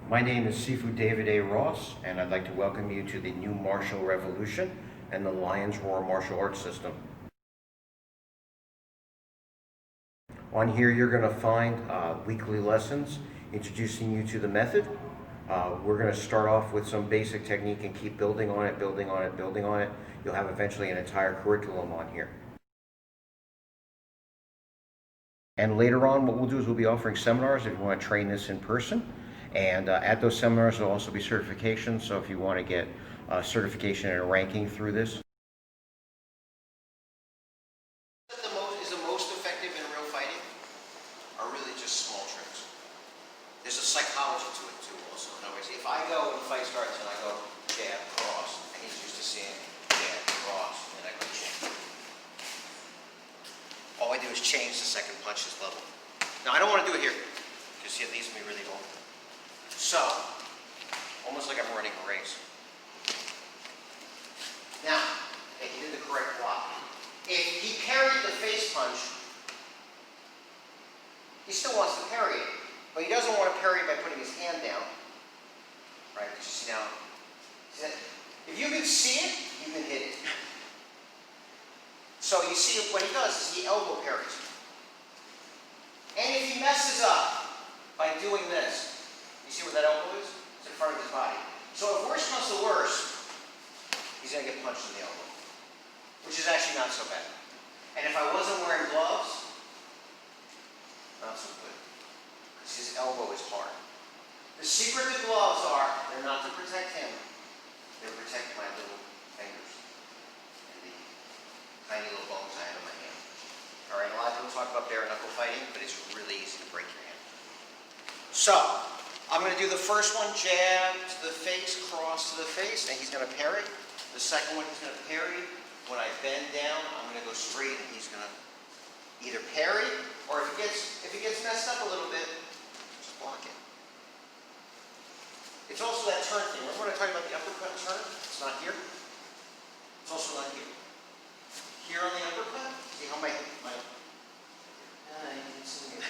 My name is Sifu David A. Ross, and I'd like to welcome you to the new martial revolution and the Lion's Roar martial arts system. On here, you're going to find weekly lessons introducing you to the method. We're going to start off with some basic technique and keep building on it, building on it, building on it. You'll have eventually an entire curriculum on here. And later on, what we'll do is we'll be offering seminars if you want to train this in person. And at those seminars, there'll also be certifications. So if you want to get certification and a ranking through this. Is the most effective in real fighting are really just small tricks. There's a psychology to it too also. In other words, if I go and the fight starts and I go jab, cross, and he's used to seeing jab, cross, and I go jab. All I do is change the second punch's level. Now I don't want to do it here because it leaves me really long. So, almost like I'm running a race. Now, okay, he did the correct block. If he parried the face punch, he still wants to parry it, but he doesn't want to parry it by putting his hand down. Right? Because you see now, if you can see it, you can hit it. So you see what he does is he elbow parries. And if he messes up by doing this, you see where that elbow is? It's in front of his body. So if worse comes to worse, he's going to get punched in the elbow, which is actually not so bad. And if I wasn't wearing gloves, not so good, because his elbow is hard. The secret to gloves are, they're not to protect him, they're to protect my little fingers and the tiny little bones I have in my hand. All right, a lot of people talk about bare knuckle fighting, but it's really easy to break your hand. So, I'm going to do the first one, jab to the face, cross to the face, and he's going to parry. The second one, he's going to parry. When I bend down, I'm going to go straight, and he's going to either parry, or if it gets messed up a little bit, just block it. It's also that turn thing. Remember when I talked about the uppercut turn? It's not here. It's also not here. Here on the uppercut, see how my you can see me.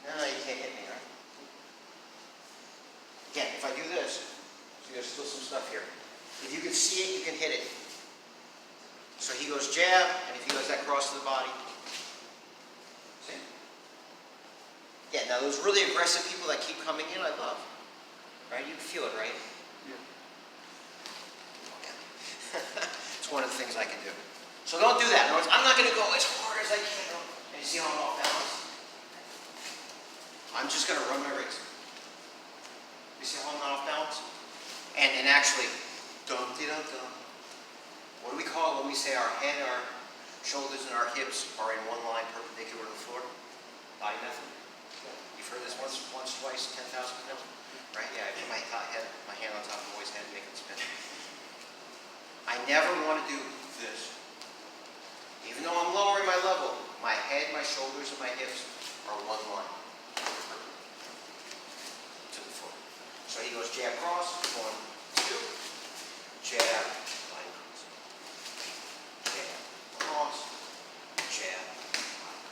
No, you can't hit me, right? Again, if I do this, see there's still some stuff here. If you can see it, you can hit it. So he goes jab, and if he goes that cross to the body. See? Yeah, now those really aggressive people that keep coming in, I love. Right? You can feel it, right? Yeah. It's one of the things I can do. So don't do that. In other words, I'm not going to go as hard as I can. And you see how I'm off balance? I'm just going to run my race. You see how I'm not off balance? And actually, dum-de-dum-dum. What do we call it when we say our head, our shoulders, and our hips are in one line perpendicular to the floor? Body method. You've heard this once, twice, 10,000 times, right? Yeah, I put my hand on top of the boy's head and make it spin. I never want to do this. Even though I'm lowering my level, my head, my shoulders, and my hips are one line. To the floor. So he goes jab cross, 1, 2, jab, line cross, jab.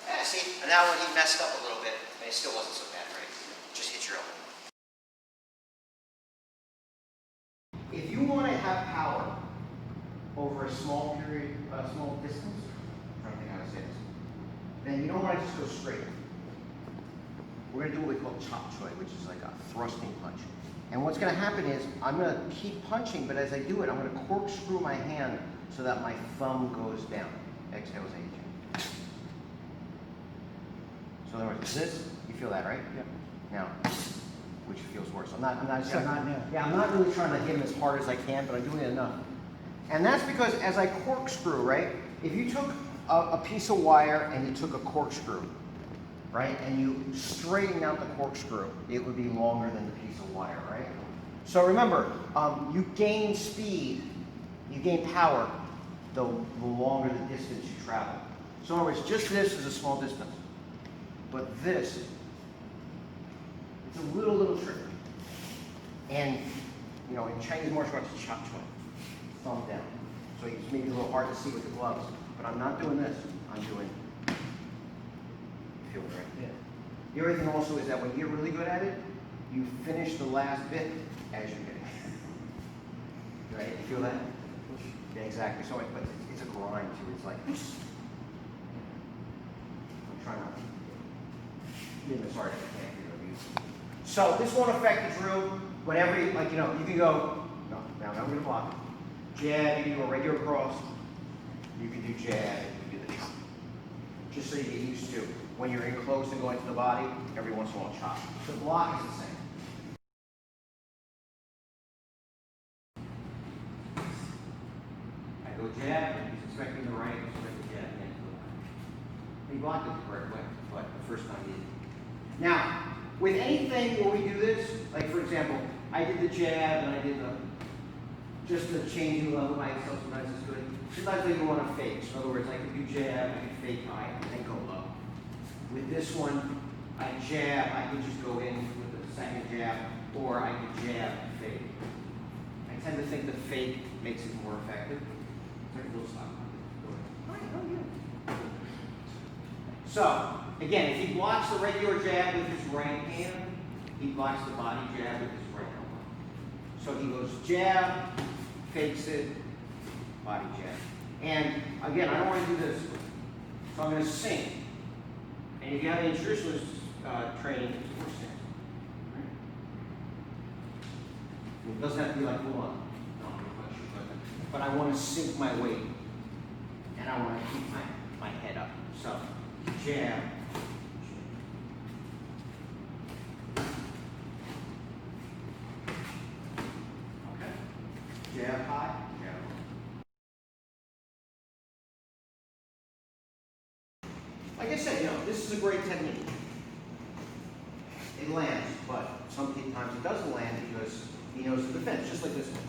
Yeah, see, and now when he messed up a little bit, and it still wasn't so bad, right? Just hit your elbow. If you want to have power over a small period, a small distance, I'm trying to think how to say this, then you don't want to just go straight. We're going to do what we call Choih, which is like a thrusting punch. And what's going to happen is I'm going to keep punching, but as I do it, I'm going to corkscrew my hand so that my thumb goes down. Exhale as I hit you. So in other words, this, you feel that, right? Yep. Now, which feels worse. I'm not really trying to hit him as hard as I can, but I'm doing it enough. And that's because as I corkscrew, right? If you took a piece of wire and you took a corkscrew, right? And you straighten out the corkscrew, it would be longer than the piece of wire, right? So remember, you gain speed, you gain power, the longer the distance you travel. So in other words, just this is a small distance. But this, it's a little trick. And, you know, in Chinese martial arts, it's Chaap, thumb down. So it's maybe a little hard to see with the gloves. But I'm not doing this. I'm doing, feel it, right? Yeah. The other thing also is that when you get really good at it, you finish the last bit as you're getting it. Right? You feel that? Yeah, exactly. So, but it's a grind too. It's like, I'm trying not to. Sorry, I can't do it. So this won't affect the drill, but every, like, you know, you can go, no, now I'm going to block it. Jab, you can go regular cross. You can do jab, you can do this. Just so you get used to when you're in close and going to the body, every once in a while chop. The block is the same. I go jab, he's expecting the right, expect the jab again to the left. He blocked it the correct way, but the first time he didn't. Now, with anything where we do this, like for example, I did the jab and I did just the changing level by itself, sometimes it's good. Sometimes they go on a fake. So in other words, I can do jab, I can fake high, and then go low. With this one, I jab, I can just go in with the second jab, or I can jab and fake. I tend to think the fake makes it more effective. So, again, if he blocks the regular jab with his right hand, he blocks the body jab with his right elbow. So he goes jab, fakes it, body jab. And again, I don't want to do this. So I'm going to sink. And if you have any instructionalist training, it's more sink. Right? It doesn't have to be like, hold on. No, but I want to sink my weight. And I want to keep my head up. So, jab. Okay. Jab high, jab low. Like I said, you know, this is a great technique. It lands, but sometimes it doesn't land because he knows the defense, just like this one.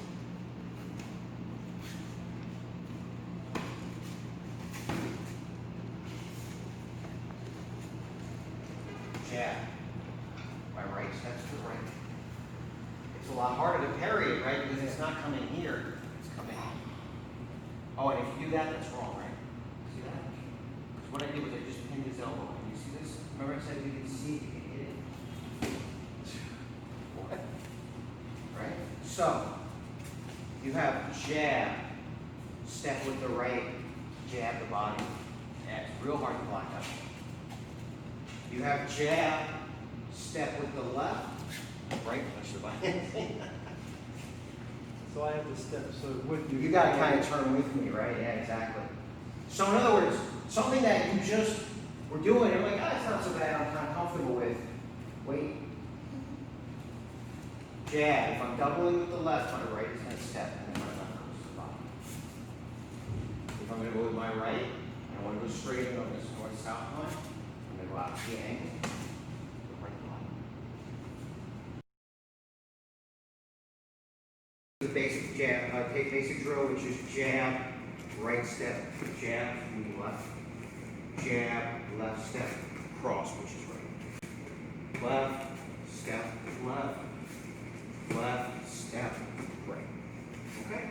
Jab. My right steps to the right. It's a lot harder to parry it, right? Because it's not coming here, it's coming. Oh, and if you do that, that's wrong, right? See that? Because what I did was I just pinned his elbow. Can you see this? Remember I said you can see, you can hit it. What? Right? So, you have jab, step with the right, jab the body. Yeah, it's real hard to block out. You have jab, step with the left, right, push the body. So I have to step, so what do You got to kind of turn with me, right? Yeah, exactly. So in other words, something that you just were doing, I'm like, ah, it's not so bad, I'm kind of comfortable with. Wait. Jab, if I'm doubling with the left, my right is going to step, and then my left goes to the bottom. If I'm going to go with my right, I want to go straight and go this north-south line. I'm going to go out to the angle. Go right bottom. The basic jab, basic drill, which is jab, right step, jab, moving left, jab, left step, cross, which is right. Left, step, left, left, step, right. Okay?